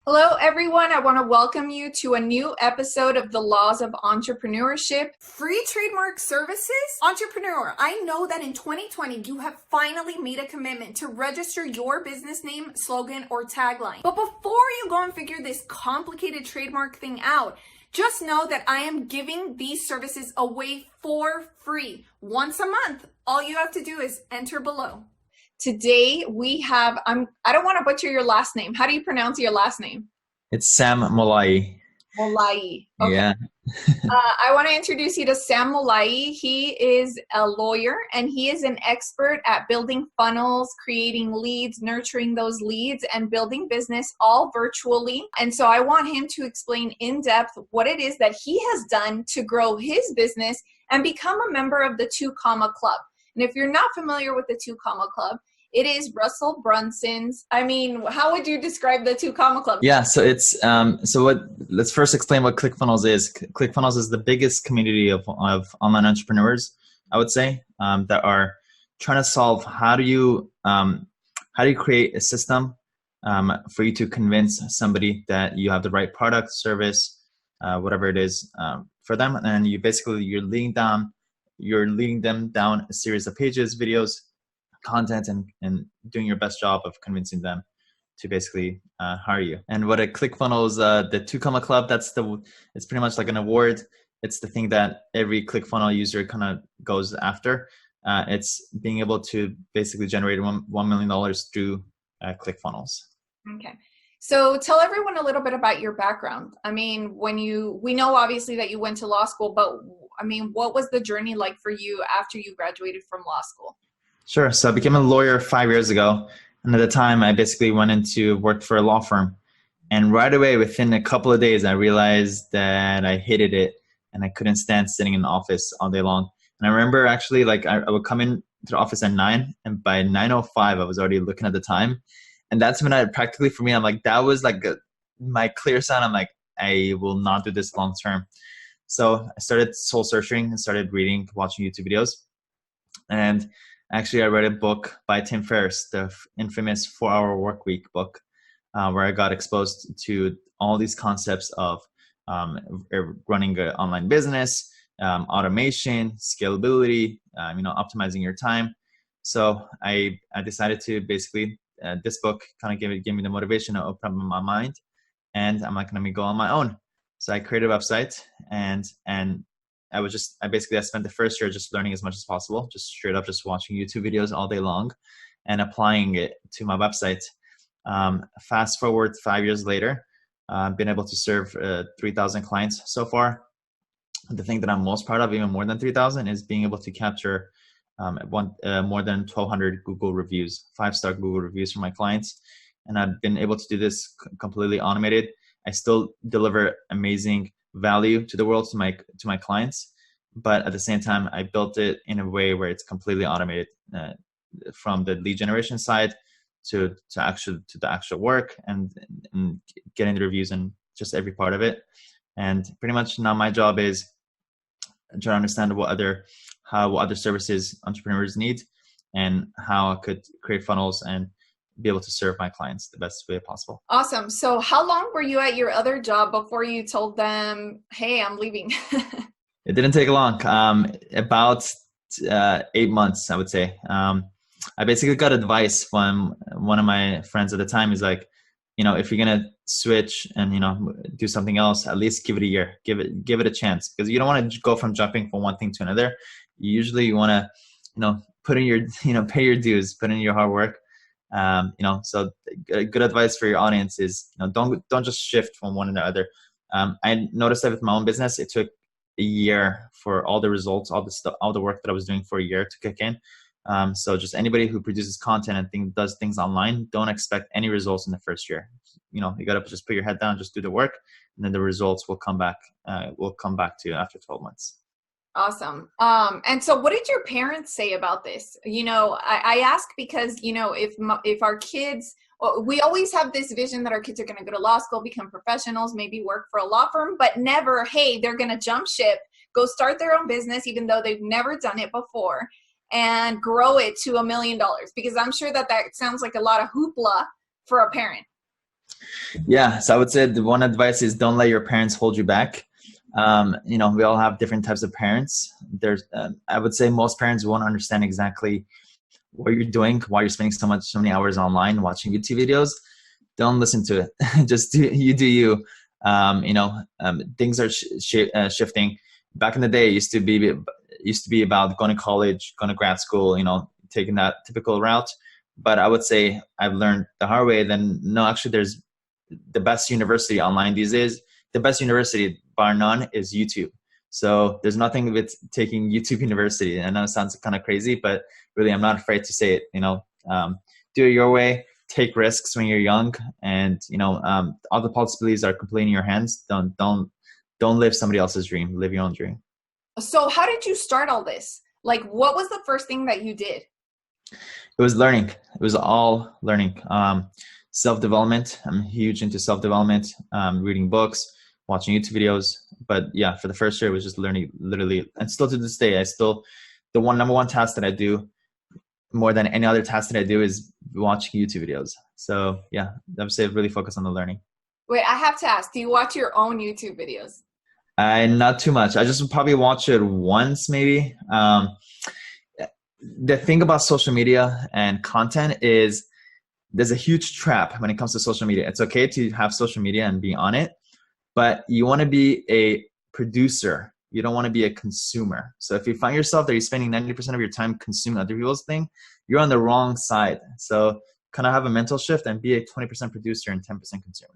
Hello, everyone. I want to welcome you to a new episode of the Laws of Entrepreneurship. Free trademark services? Entrepreneur, I know that in 2020, you have finally made a commitment to register your business name, slogan, or tagline. But before you go and figure this complicated trademark thing out, just know that I am giving these services away for free once a month. All you have to do is enter below. Today we have, I don't want to butcher your last name. How do you pronounce your last name? It's Sam Molai. Molai. Okay. Yeah. I want to introduce you to Sam Molai. He is a lawyer and he is an expert at building funnels, creating leads, nurturing those leads, and building business all virtually. And so I want him to explain in depth what it is that he has done to grow his business and become a member of the 2 Comma Club. And if you're not familiar with the 2 Comma Club, it is Russell Brunson's. How would you describe the 2 Comma Club? Yeah. So it's let's first explain what Clickfunnels is. Clickfunnels is the biggest community of online entrepreneurs, I would say, that are trying to solve how do you create a system for you to convince somebody that you have the right product, service, whatever it is, for them, and you're leading them down a series of pages, videos, content, and doing your best job of convincing them to basically hire you. And what a ClickFunnels, the 2 Comma Club, it's pretty much like an award. It's the thing that every ClickFunnel user kind of goes after. It's being able to basically generate $1 million through ClickFunnels. Okay. So tell everyone a little bit about your background. We know obviously that you went to law school, but what was the journey like for you after you graduated from law school? Sure. So I became a lawyer 5 years ago. And at the time, I basically went into work for a law firm. And right away, within a couple of days, I realized that I hated it and I couldn't stand sitting in the office all day long. And I remember actually, I would come into the office at 9, and by 9:05, I was already looking at the time. And that's when that was my clear sign. I'm like, I will not do this long term. So I started soul searching and started reading, watching YouTube videos. And actually, I read a book by Tim Ferriss, the infamous 4-Hour Workweek book, where I got exposed to all these concepts of running an online business, automation, scalability, optimizing your time. So I decided to basically, this book kind of gave me the motivation to open up my mind, and I'm like, let me go on my own. So I created a website, and I spent the first year just learning as much as possible, just straight up just watching YouTube videos all day long and applying it to my website. Fast forward 5 years later, I've been able to serve 3,000 clients so far. The thing that I'm most proud of, even more than 3,000, is being able to capture more than 1,200 Google reviews, 5-star Google reviews from my clients. And I've been able to do this completely automated. I still deliver amazing value to the world, to my clients, but at the same time I built it in a way where it's completely automated, from the lead generation side to the actual work and getting the reviews and just every part of it. And pretty much now my job is trying to understand what other services entrepreneurs need and how I could create funnels and be able to serve my clients the best way possible. Awesome. So how long were you at your other job before you told them, hey, I'm leaving? It didn't take long. About 8 months, I would say. I basically got advice from one of my friends at the time. He's like, if you're going to switch and, do something else, at least give it a year, give it a chance, because you don't want to go from jumping from one thing to another. You want to, put in your, pay your dues, put in your hard work. So good advice for your audience is, don't just shift from one to the other. I noticed that with my own business, it took a year for all the results, all the work that I was doing for a year to kick in. So just anybody who produces content and does things online, don't expect any results in the first year. You got to just put your head down, just do the work, and then the results will come back to you after 12 months. Awesome. And so what did your parents say about this? I ask because, if our kids, we always have this vision that our kids are going to go to law school, become professionals, maybe work for a law firm, but never, hey, they're going to jump ship, go start their own business, even though they've never done it before, and grow it to $1 million. Because I'm sure that sounds like a lot of hoopla for a parent. Yeah, so I would say the one advice is don't let your parents hold you back. We all have different types of parents. I would say most parents won't understand exactly what you're doing, why you're spending so many hours online watching YouTube videos. Don't listen to it. Just do you. Things are shifting. Back in the day, it used to be about going to college, going to grad school, taking that typical route. But I would say I've learned the hard way. Then no, actually, there's the best university online these days. The best university, bar none, is YouTube. So there's nothing with taking YouTube University. I know it sounds kind of crazy, but really, I'm not afraid to say it. Do it your way. Take risks when you're young, and all the possibilities are completely in your hands. Don't live somebody else's dream. Live your own dream. So how did you start all this? Like, what was the first thing that you did? It was learning. It was all learning. Self-development. I'm huge into self-development, reading books, watching YouTube videos. But yeah, for the first year, it was just learning, literally. And still to this day, the number one task that I do more than any other task that I do is watching YouTube videos. So yeah, I would say really focus on the learning. Wait, I have to ask, do you watch your own YouTube videos? Not too much. I just probably watch it once, maybe. The thing about social media and content is there's a huge trap when it comes to social media. It's okay to have social media and be on it, but you want to be a producer. You don't want to be a consumer. So if you find yourself that you're spending 90% of your time consuming other people's thing, you're on the wrong side. So kind of have a mental shift and be a 20% producer and 10% consumer.